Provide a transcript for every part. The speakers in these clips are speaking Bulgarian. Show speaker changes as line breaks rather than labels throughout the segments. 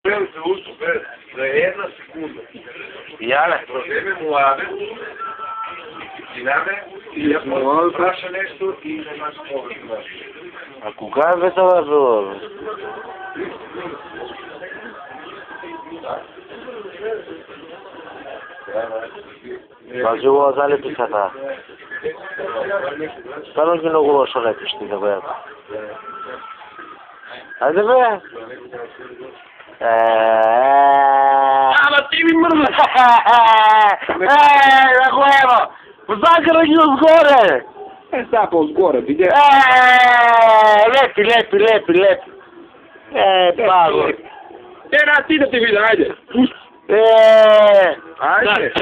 За устно, за една секунда.
Яле.
Вземе младе, стинаме и я праша нещо и не маш повече.
А кога е това било? Мазило залепи сата. Стано ги много лошо лепиш ти да бъдат. Хайде бе! Ама ти ми мърза! На колема! Закъра ги отгоре!
Сега по-сгоре, видя.
Лепи! Баго!
Ти да те видя, айде! Айде!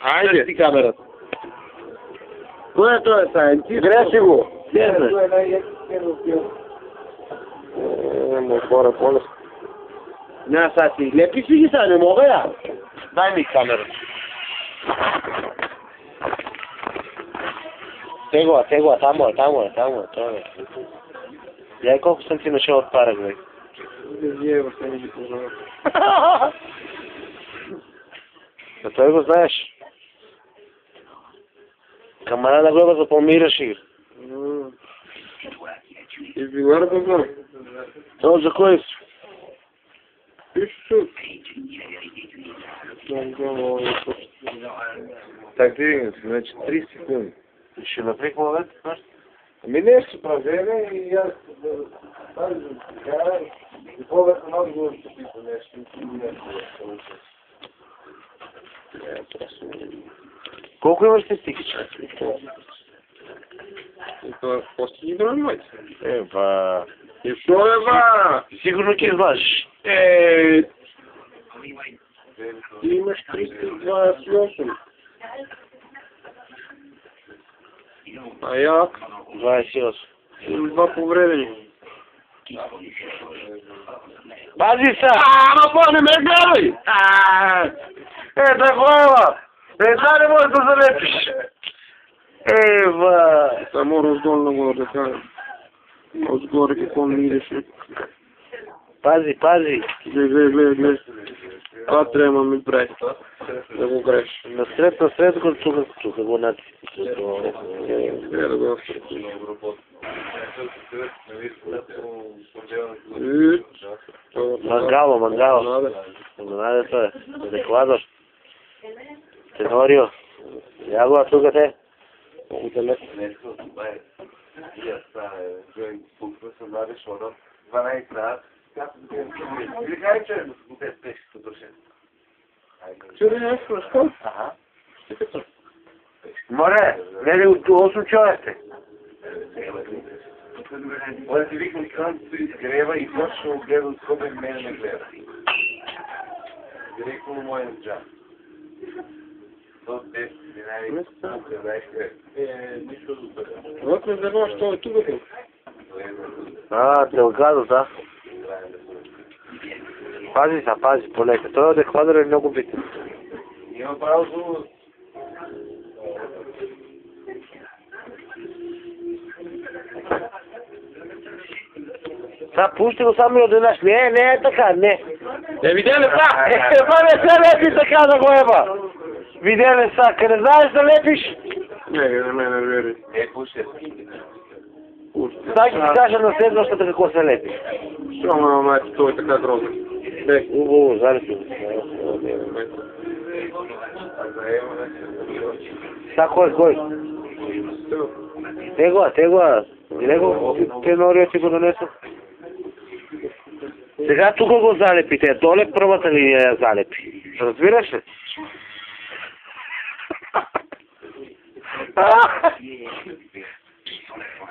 Айде! Ти камерата.
Кое е това, Сайн? Ти греши го!
Отгоре по-лесно.
Не, сега си лепи си ги сега, не мога я. Дай ми камерата. Тегла, тамо е. Я колко съм ти нашел от пара, гледай.
Вие въобще не ги познавам.
А той го знаеш. Камара на глеба запомираш ги.
И Вилар го знам.
То за кой си?
Пишу. Так, двигайте, значи 30 секунди.
Ще наприх момент, знаеш?
Ами нещо правеме и аз и повече много го ще пита нещо.
Колко имаш статистики?
Това после ги бронивайте.
Ева.
И шо ева?
Сигурно ки излажеш.
Ти имаш 328. А як?
28.
Имам 2 повредени.
Пази се! Ама по не ме гледай! Такова! Една не можеш да залепиш! Ева!
Само раздолно го да кажа. Отгоре какво ми идеше.
Пази!
Гледай. Това трябва ми прави. Да го греш.
Насред го тук го над.
Трябва да го
Мангало. Наде то е. Еквадор. Тенорио. Я го тук те.
Много те лесно. Чури нещо, що?
Ага. Море, не ли 8 човека?
Може да викам към се изгрева и точно гледа от скоба и мене не гледа. Директно на моя джа. До 10, 11, нищо до това. Вот ме забава, що е тук.
Делгадо, да. Пази, полека. Той от Еквадор е много битен.
Има право.
Сега пусти го само и отденаш. Не е така, не.
Видя ли са?
Това не се лепи така за го еба. Видя ли са? Къде знаеш да лепиш?
Не ме нервири. Пусти.
Сега ги кажа на следващата какво се лепи.
Що ме мати, той е така грозен.
Убаво, залепи. Сега кой? Тегла. Него Тенорио ти го донесо. Сега тук го залепите. Доле първата линия я залепи. Разбираш ли?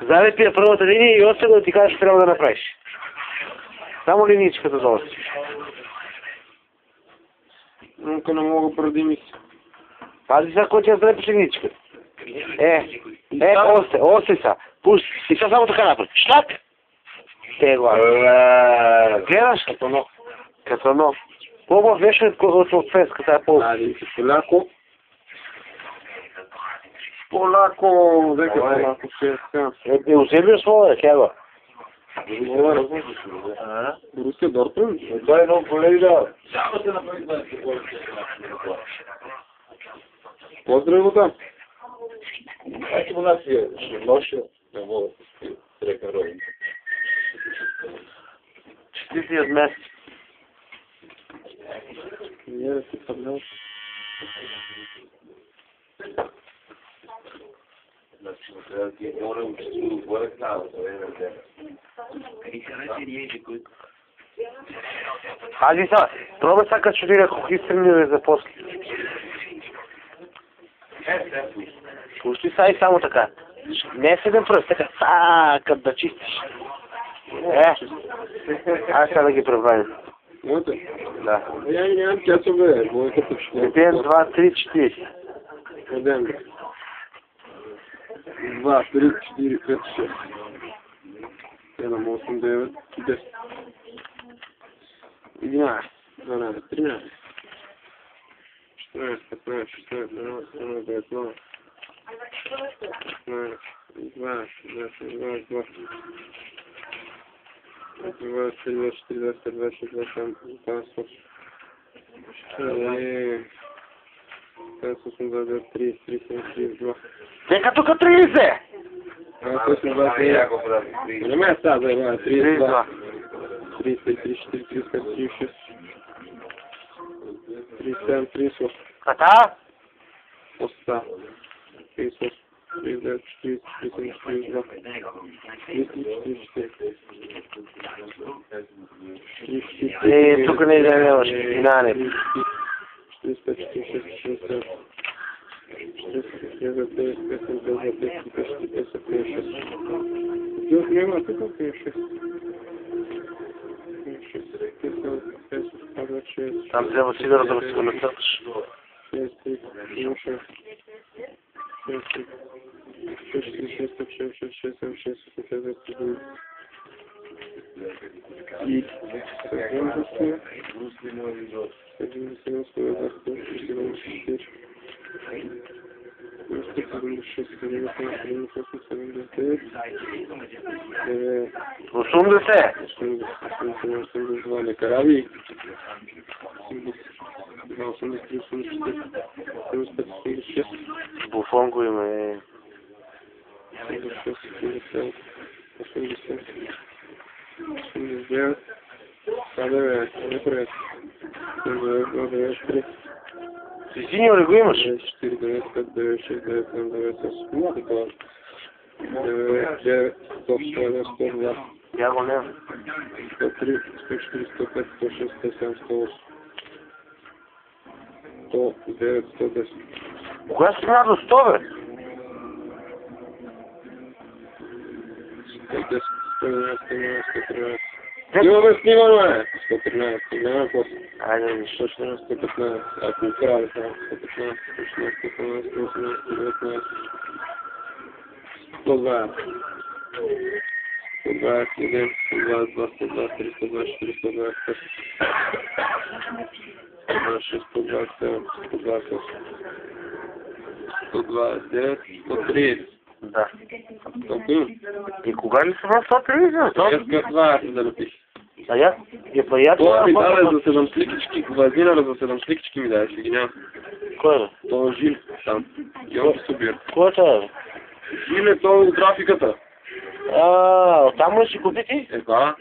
Залепи я първата линия и още да ти кажеш, че трябва да направиш. Само линичката долу.
Нука не мога преди мисли.
Пази сега, кой ти я залепиш линичката. Още са. Пусти. И сега само така напред. Шлак! Тегла. Гледаш? Като нов. По-бав беше от феската е по...
Поляко, дека поляко се.
Уземи условия, кева.
Борусия Дортмунд?
Това е едно колеги да.
Поздрави там.
Ето му нас е, ще нощи, не мога да си трека родин. Четвъртият месец.
Не, да си събляш.
Значи, трябва да ти море учително отворя става, това е на тебе. Хази са, пробай сега като ще ако хистрени за после. Пусти са и само така. Не седем пръст, така, като да чистиш. Аз сега да ги пребавим.
Моите?
Да.
Я нямам часове, моите почти.
1, 2, 3, 4.
Къдем бе? 2, 3, 4, 5, 6. 7, 8, 9, 10. 11, 12, 13. 14, 15, 16, 17, 18, 19. 20, 22, 23, 24, 25, 26, 27, 28, 30, 32.
Нека тук 30!
Не ме става, да има 32. 33, 34, 35, 36. 37, 38.
Така?
Оста. 38, 39, 40, 41, 42.
Тук не нямаш финане.
45, 46, 47. 46, няма тук 56.
Там трябва сигурно да се насъпаш. 80!
Караби. 86.
Буфон го има е.
86, 80, 89. Къде не пред. 93.
Синьор ли го имаш?
4, 9, 5, 9, 6, 9, 7, 9, 8. Има такова. 9, 100, 102.
Я го няма.
103, 104, 105, 106, 107, 108. 109, 110.
Кога си стигна до 100, бе?
110, 111, 113. Имаме снимано, бе! 113, няма после.
Айде, виж.
114, 115. Ако украли само 115, 116, 117, 118, 19. 120. 121, 122, 123, 124, 125. 126, 127, 128. 129, 130.
Да.
Толкова.
И кога ли са в 130?
Иска 20 да напиш.
А я? И па я
Това ми даде
това...
за 7 сликички. Вазинара за 7 сликички ми даде, ще ги няма.
Кой е?
Това Жил там. И он ги събира.
Кой е това, бе?
Жил е това от графиката.
Там ли си купи ти?
Да.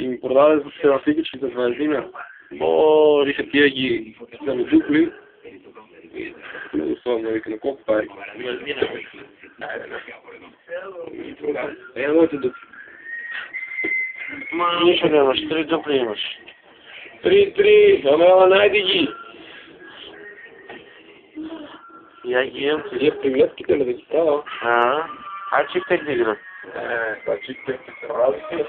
И ми продаде за 7 сликички за вазина. Вика тия ги са ми дупли. Особено вика на колко пари. Моите дупли.
Нищо нямаш, 3 дупли имаш.
3, ама найди ги.
Я ги имам.
Вие приветките ли да ги става?
А чиптек да игра.
Това чиптек са разлики.